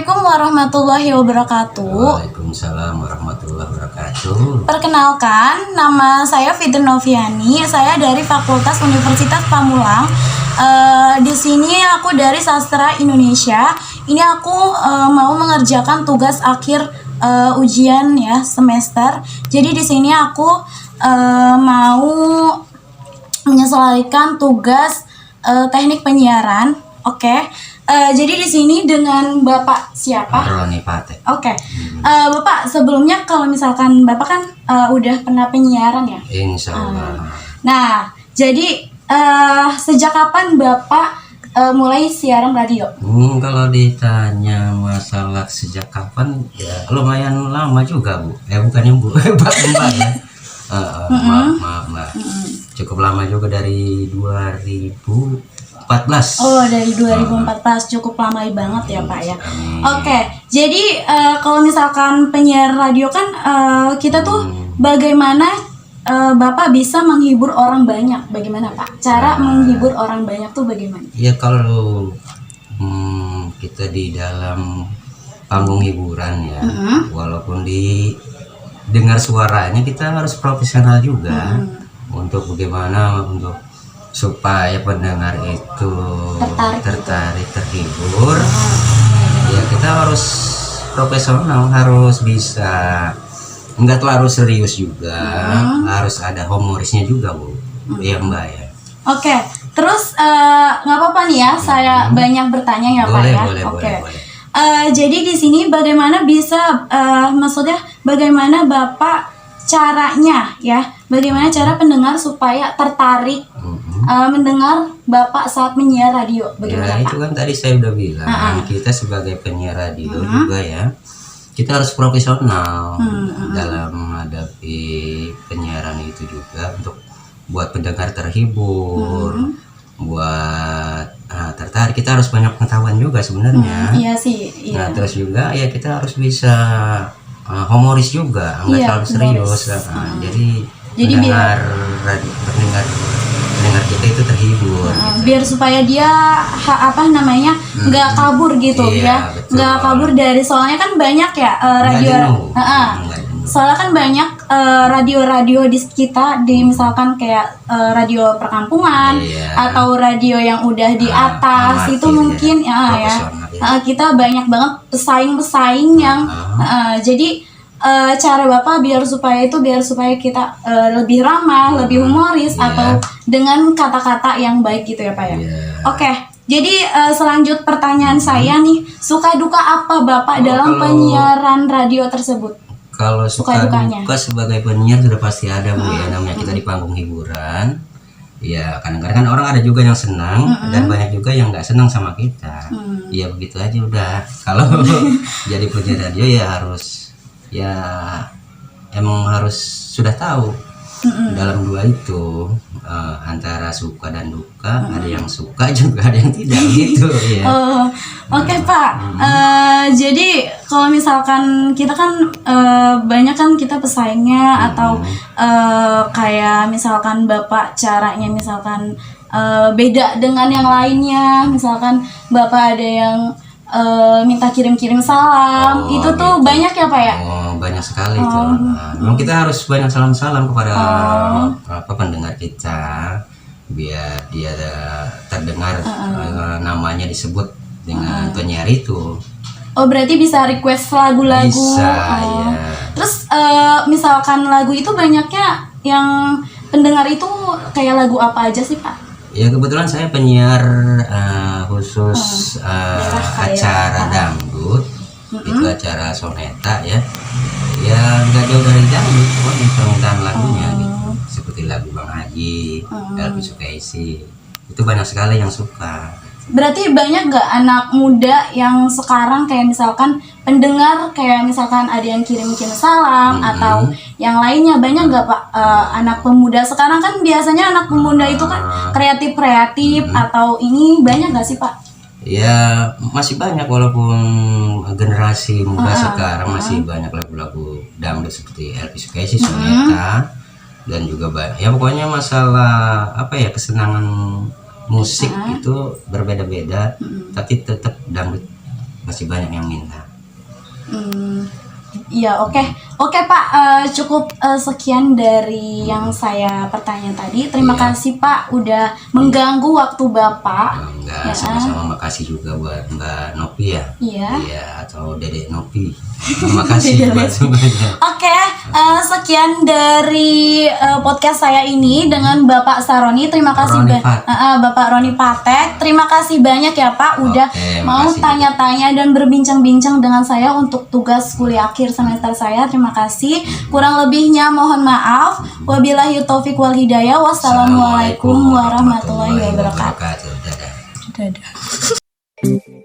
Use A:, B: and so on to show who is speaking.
A: Assalamualaikum warahmatullahi wabarakatuh.
B: Waalaikumsalam warahmatullahi wabarakatuh.
A: Perkenalkan, nama saya Fitri Noviani. Saya dari Fakultas Universitas Pamulang. Di sini aku dari Sastra Indonesia. Ini aku mau mengerjakan tugas akhir ujian ya semester. Jadi di sini aku mau menyesuaikan tugas teknik penyiaran. Oke. Jadi di sini dengan Bapak siapa?
B: Roni Pate.
A: Oke. Bapak sebelumnya kalau misalkan Bapak kan udah pernah penyiaran ya?
B: Insya Allah.
A: Nah, jadi sejak kapan Bapak mulai siaran radio?
B: Kalau ditanya masalah sejak kapan, ya lumayan lama juga Bu. Bukannya Bu, Mbak ya. Maaf Mbak. Cukup lama juga dari 2014.
A: Oh, dari 2014, cukup lama banget ya Pak ya. Oke, jadi kalau misalkan penyiar radio kan kita tuh bagaimana Bapak bisa menghibur orang banyak? Bagaimana Pak? Cara menghibur orang banyak tuh bagaimana?
B: Ya kalau kita di dalam panggung hiburan ya, walaupun dengar suaranya kita harus profesional juga untuk bagaimana untuk supaya pendengar itu tertarik, terhibur. Ya kita harus profesional, harus bisa nggak terlalu serius juga, harus ada humorisnya juga Bu. Ya Mbak ya.
A: Oke, terus nggak apa-apa nih ya, saya banyak bertanya ya Pak ya. Oke. Jadi di sini bagaimana bisa, maksudnya bagaimana Bapak caranya ya, bagaimana cara pendengar supaya tertarik mendengar Bapak saat menyiar radio? Bagaimana
B: Ya
A: Pak?
B: itu kan tadi saya udah bilang, kita sebagai penyiar radio juga ya, kita harus profesional dalam menghadapi penyiaran itu juga untuk buat pendengar terhibur, buat tertarik. Kita harus banyak pengetahuan juga sebenarnya.
A: Iya sih. Iya.
B: Nah terus juga ya kita harus bisa humoris juga, nggak terlalu serius. Jadi pendengar kita itu terhibur.
A: Biar supaya dia nggak kabur gitu ya,
B: betul.
A: nggak kabur dari, soalnya kan banyak ya soalnya kan banyak radio-radio di kita, di misalkan kayak radio perkampungan atau radio yang udah di atas itu mungkin kita banyak banget pesaing-pesaing yang jadi cara Bapak biar supaya kita lebih ramah, lebih humoris atau dengan kata-kata yang baik gitu ya Pak ya. Oke, jadi selanjut pertanyaan saya nih, suka duka apa Bapak dalam penyiaran radio tersebut?
B: Kalau suka duka sebagai penyiar sudah pasti ada Bu ya, namanya kita di panggung hiburan. Ya kadang-kadang kan orang ada juga yang senang dan banyak juga yang nggak senang sama kita. Ya begitu aja udah. Kalau jadi penyiar radio ya emang harus sudah tahu dalam dua itu, antara suka dan duka. Ada yang suka juga, ada yang tidak gitu ya.
A: Oke Pak, jadi kalau misalkan kita kan banyak kan kita pesaingnya atau kayak misalkan Bapak caranya misalkan beda dengan yang lainnya, misalkan Bapak ada yang minta kirim-kirim salam, itu tuh gitu. Banyak ya Pak ya?
B: Banyak sekali tuh. Memang kita harus banyak salam-salam kepada pendengar kita, biar dia terdengar namanya disebut dengan penyiar itu.
A: Oh berarti bisa request lagu-lagu.
B: Bisa, ya.
A: Terus misalkan lagu itu banyaknya yang pendengar itu kayak lagu apa aja sih Pak?
B: Ya kebetulan saya penyiar khusus acara dangdut, itu acara soneta ya. Ya nggak jauh dari dangdut, cuma permintaan lagunya gitu. Seperti lagu Bang Haji, Elvi Sukaisi, itu banyak sekali yang suka.
A: Berarti banyak nggak anak muda yang sekarang kayak misalkan pendengar kayak misalkan ada yang kirim-kirim salam atau yang lainnya, banyak nggak Pak anak pemuda sekarang? Kan biasanya anak pemuda itu kan kreatif atau ini, banyak nggak sih Pak?
B: Ya masih banyak, walaupun generasi muda sekarang masih banyak lagu-lagu dangdut seperti Elvi Sukaisi, soneta, dan juga ya pokoknya masalah kesenangan musik itu berbeda-beda, tapi tetap dangdut masih banyak yang minta.
A: Iya, oke Pak, cukup sekian dari yang saya pertanyaan tadi. Terima kasih Pak udah mengganggu waktu Bapak.
B: Enggak, sama-sama makasih juga buat Mbak Nopi ya. Iya, atau Dedek Nopi. Terima kasih buat semuanya.
A: Oke, sekian dari podcast saya ini dengan Bapak Saroni. Terima kasih Bapak Roni Patek. Terima kasih banyak ya Pak udah mau tanya-tanya dan berbincang-bincang dengan saya untuk tugas kuliah akhir semester saya. Terima kasih. Kurang lebihnya mohon maaf. Wabillahi taufik wal hidayah. Wassalamualaikum warahmatullahi wabarakatuh.
B: Dadah.
A: Dadah.